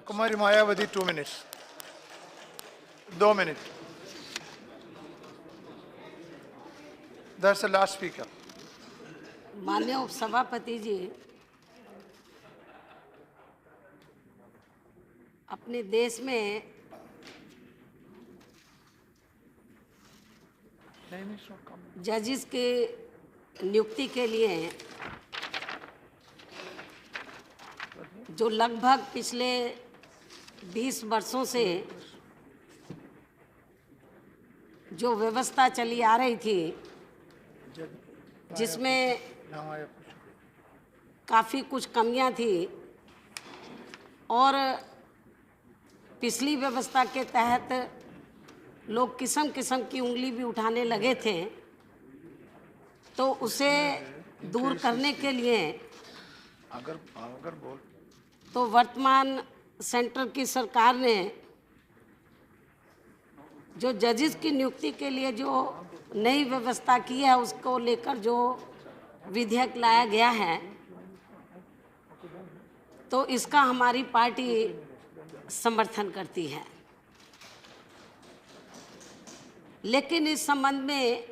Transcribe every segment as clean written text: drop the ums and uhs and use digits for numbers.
Kumari Mayawati, 2 minutes. 2 minutes. That's the last speaker. माननीय उपसभापति जी, अपने देश में जजेस की नियुक्ति के लिए जो लगभग पिछले 20 वर्षों से जो व्यवस्था चली आ रही थी, जिसमें काफ़ी कुछ कमियां थी और पिछली व्यवस्था के तहत लोग किस्म किस्म की उंगली भी उठाने लगे थे, तो उसे दूर करने के लिए तो वर्तमान सेंटर की सरकार ने जो जजेस की नियुक्ति के लिए जो नई व्यवस्था की है, उसको लेकर जो विधेयक लाया गया है, तो इसका हमारी पार्टी समर्थन करती है। लेकिन इस संबंध में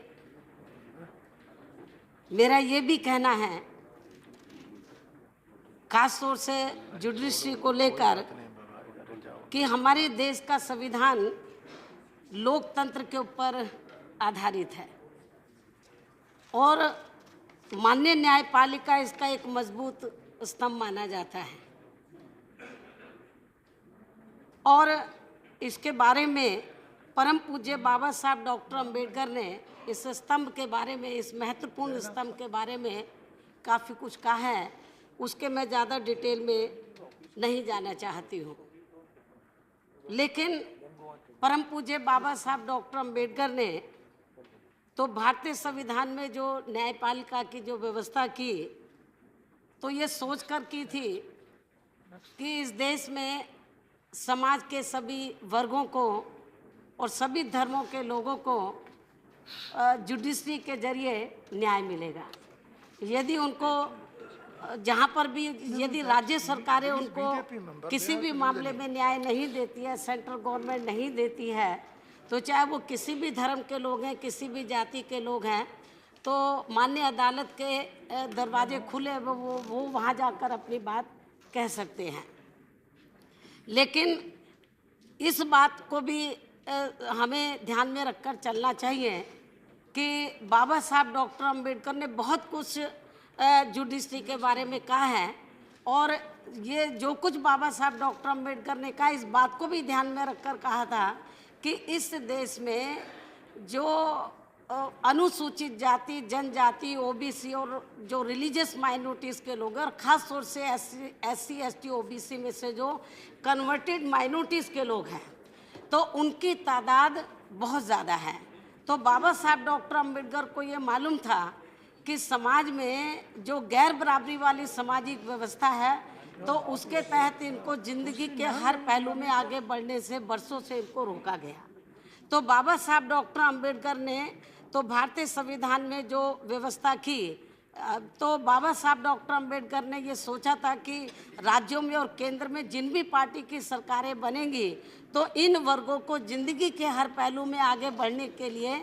मेरा ये भी कहना है, खास तौर से जुडिशरी को लेकर, कि हमारे देश का संविधान लोकतंत्र के ऊपर आधारित है और माननीय न्यायपालिका इसका एक मजबूत स्तंभ माना जाता है। और इसके बारे में परम पूज्य बाबा साहब डॉक्टर अंबेडकर ने इस स्तंभ के बारे में, इस महत्वपूर्ण स्तंभ के बारे में काफ़ी कुछ कहा है। उसके मैं ज़्यादा डिटेल में नहीं जाना चाहती हूँ, लेकिन परम पूज्य बाबा साहब डॉक्टर अंबेडकर ने तो भारतीय संविधान में जो न्यायपालिका की जो व्यवस्था की, तो ये सोच कर की थी कि इस देश में समाज के सभी वर्गों को और सभी धर्मों के लोगों को जुडिशरी के जरिए न्याय मिलेगा। यदि उनको जहाँ पर भी, यदि राज्य सरकारें उनको किसी भी मामले में न्याय नहीं देती है, सेंट्रल गवर्नमेंट नहीं देती है, तो चाहे वो किसी भी धर्म के लोग हैं, किसी भी जाति के लोग हैं, तो माननीय अदालत के दरवाजे खुले, वो वहाँ जाकर अपनी बात कह सकते हैं। लेकिन इस बात को भी हमें ध्यान में रखकर चलना चाहिए कि बाबा साहब डॉक्टर अंबेडकर ने बहुत कुछ जुडिशरी के बारे में कहा है, और ये जो कुछ बाबा साहब डॉक्टर अंबेडकर ने कहा, इस बात को भी ध्यान में रखकर कहा था कि इस देश में जो अनुसूचित जाति, जनजाति, ओबीसी और जो रिलीजियस माइनॉरिटीज़ के लोग हैं, और ख़ास तौर से एससी, एसटी, ओबीसी में से जो कन्वर्टेड माइनॉरिटीज़ के लोग हैं, तो उनकी तादाद बहुत ज़्यादा है। तो बाबा साहब डॉक्टर अंबेडकर को ये मालूम था कि समाज में जो गैर बराबरी वाली सामाजिक व्यवस्था है, तो उसके तहत इनको ज़िंदगी के हर पहलू में आगे बढ़ने से वर्षों से इनको रोका गया। तो बाबा साहब डॉक्टर अंबेडकर ने तो भारतीय संविधान में जो व्यवस्था की, तो बाबा साहब डॉक्टर अंबेडकर ने ये सोचा था कि राज्यों में और केंद्र में जिन भी पार्टी की सरकारें बनेंगी, तो इन वर्गों को ज़िंदगी के हर पहलू में आगे बढ़ने के लिए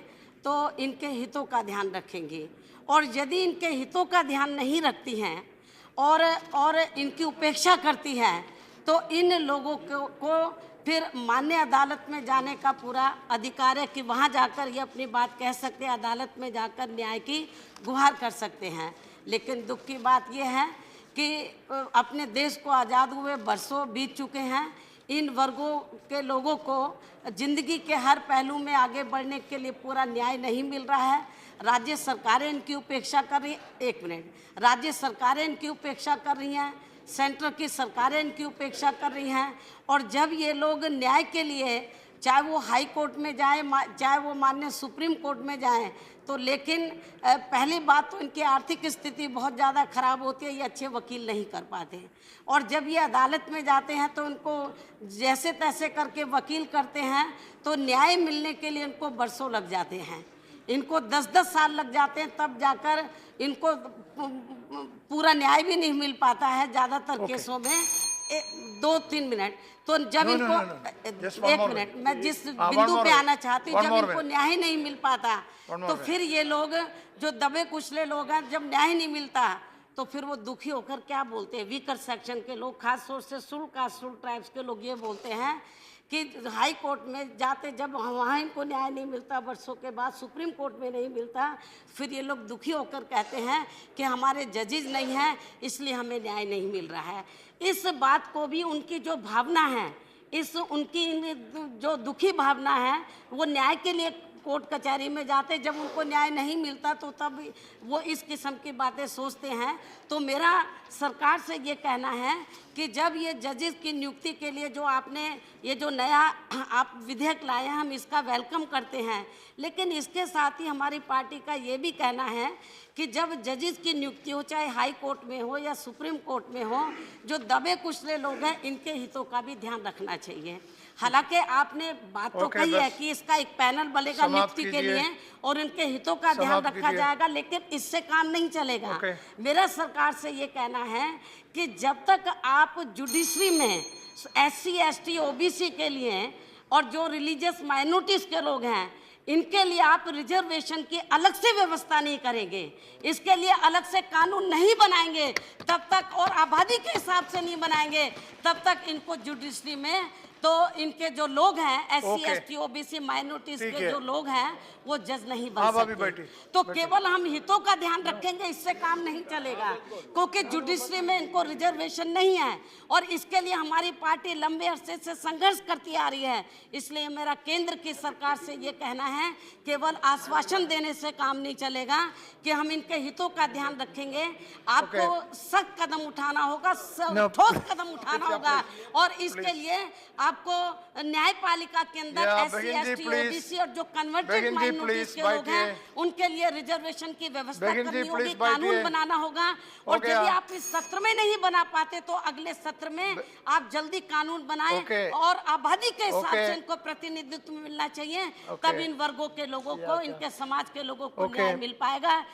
तो इनके हितों का ध्यान रखेंगी, और यदि इनके हितों का ध्यान नहीं रखती हैं और इनकी उपेक्षा करती हैं, तो इन लोगों को फिर मान्य अदालत में जाने का पूरा अधिकार है कि वहाँ जाकर ये अपनी बात कह सकते हैं, अदालत में जाकर न्याय की गुहार कर सकते हैं। लेकिन दुख की बात ये है कि अपने देश को आज़ाद हुए वर्षों बीत चुके हैं, इन वर्गों के लोगों को ज़िंदगी के हर पहलू में आगे बढ़ने के लिए पूरा न्याय नहीं मिल रहा है। राज्य सरकारें इनकी उपेक्षा कर रही, एक मिनट, राज्य सरकारें इनकी उपेक्षा कर रही हैं, सेंटर की सरकारें इनकी उपेक्षा कर रही हैं, और जब ये लोग न्याय के लिए, चाहे वो हाई कोर्ट में जाएं, चाहे वो माननीय सुप्रीम कोर्ट में जाएं, तो लेकिन पहली बात तो इनकी आर्थिक स्थिति बहुत ज़्यादा ख़राब होती है, ये अच्छे वकील नहीं कर पाते, और जब ये अदालत में जाते हैं तो इनको जैसे तैसे करके वकील करते हैं, तो न्याय मिलने के लिए इनको बरसों लग जाते हैं, इनको 10-10 साल लग जाते हैं, तब जाकर इनको पूरा न्याय भी नहीं मिल पाता है ज़्यादातर केसों में। 2-3 मिनट तो जब No, no, इनको no, no. Just one एक more मिनट minute. मैं जिस one बिंदु more पे minute. आना चाहती हूँ, One जब more इनको minute. न्याय नहीं मिल पाता One more तो minute. फिर ये लोग जो दबे कुचले लोग हैं, जब न्याय नहीं मिलता तो फिर वो दुखी होकर क्या बोलते हैं, वीकर सेक्शन के लोग, खास तौर से सुल कास्ट सुल ट्राइब्स के लोग ये बोलते हैं कि हाई कोर्ट में जाते जब वहाँ इनको न्याय नहीं मिलता, वर्षों के बाद सुप्रीम कोर्ट में नहीं मिलता, फिर ये लोग दुखी होकर कहते हैं कि हमारे जजेस नहीं हैं इसलिए हमें न्याय नहीं मिल रहा है। इस बात को भी उनकी जो भावना है, इस उनकी जो दुखी भावना है, वो न्याय के लिए कोर्ट कचहरी में जाते, जब उनको न्याय नहीं मिलता तो तब वो इस किस्म की बातें सोचते हैं। तो मेरा सरकार से ये कहना है कि जब ये जजेस की नियुक्ति के लिए जो आपने ये जो नया आप विधेयक लाए हैं, हम इसका वेलकम करते हैं, लेकिन इसके साथ ही हमारी पार्टी का ये भी कहना है कि जब जजेस की नियुक्ति हो, चाहे हाई कोर्ट में हो या सुप्रीम कोर्ट में हो, जो दबे कुचले लोग हैं इनके हितों का भी ध्यान रखना चाहिए। हालांकि आपने बात तो कही है कि इसका एक पैनल बनेगा नियुक्ति के लिए और इनके हितों का ध्यान रखा जाएगा, लेकिन इससे काम नहीं चलेगा। मेरा सरकार से ये कहना है कि जब तक आप जुडिशरी में SC ST OBC के लिए और जो रिलीजियस माइनॉरिटीज के लोग हैं इनके लिए आप रिजर्वेशन की अलग से व्यवस्था नहीं करेंगे, इसके लिए अलग से कानून नहीं बनाएंगे तब तक, और आबादी के हिसाब से नहीं बनाएंगे तब तक इनको जुडिशरी में तो इनके जो लोग हैं SC ST OBC माइनॉरिटीज के जो लोग हैं वो जज नहीं बन सकते। तो केवल हम हितों का ध्यान रखेंगे इससे काम नहीं चलेगा, क्योंकि जुडिशरी में इनको रिजर्वेशन नहीं है और इसके लिए हमारी पार्टी लंबे अरसे से संघर्ष करती आ रही है। इसलिए मेरा केंद्र की सरकार से ये कहना है, केवल आश्वासन देने से काम नहीं चलेगा कि हम इनके हितों का ध्यान रखेंगे। आपको सख्त कदम उठाना होगा, ठोस कदम उठाना होगा और इसके लिए आपको न्यायपालिका के अंदर SC ST OBC और जो कन्वर्टेड माइनॉरिटीज के लोग हैं उनके लिए रिजर्वेशन की व्यवस्था करनी होगी, कानून बनाना होगा। और यदि आप इस सत्र में नहीं बना पाते तो अगले सत्र में आप जल्दी कानून बनाएं और आबादी के हिसाब से इनको प्रतिनिधित्व मिलना चाहिए, तब इन वर्गों के लोगों को, इनके समाज के लोगों को न्याय मिल पाएगा।